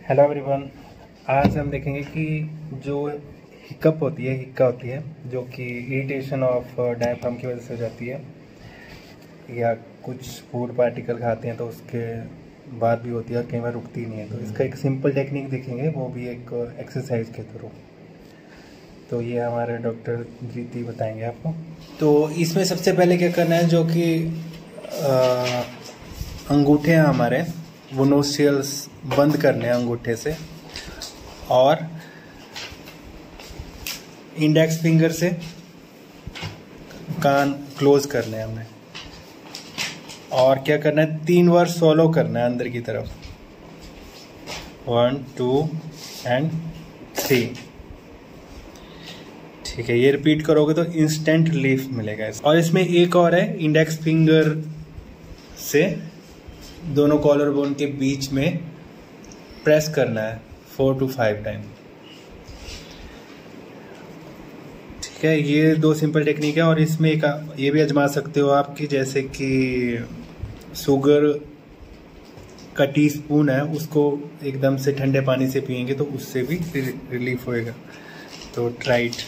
Hello everyone. आज हम देखेंगे कि जो हिक्का होती है जो कि इरिटेशन ऑफ डायफ्राम की वजह से हो जाती है या कुछ फूड पार्टिकल खाते हैं तो उसके बाद भी होती है और कई बार रुकती नहीं है। तो इसका एक सिंपल टेक्निक देखेंगे, वो भी एक एक्सरसाइज के थ्रू। तो ये हमारे डॉक्टर जीती बताएंगे आपको। तो इसमें सबसे पहले क्या करना है, जो कि अंगूठे हैं हमारे, वो नोस्ट्रियल्स बंद करने हैं अंगूठे से और इंडेक्स फिंगर से कान क्लोज करने हैं हमें। और क्या करना है, 3 बार सोलो करना है अंदर की तरफ, 1 2 एंड 3। ठीक है, ये रिपीट करोगे तो इंस्टेंट रिलीफ मिलेगा। और इसमें एक और है, इंडेक्स फिंगर से दोनों कॉलर बोन के बीच में प्रेस करना है 4 to 5 टाइम। ठीक है, ये 2 सिंपल टेक्निक है। और इसमें एक ये भी आजमा सकते हो आप कि जैसे कि शुगर का टीस्पून है, उसको एकदम से ठंडे पानी से पिएंगे तो उससे भी रिलीफ होएगा। तो ट्राई इट।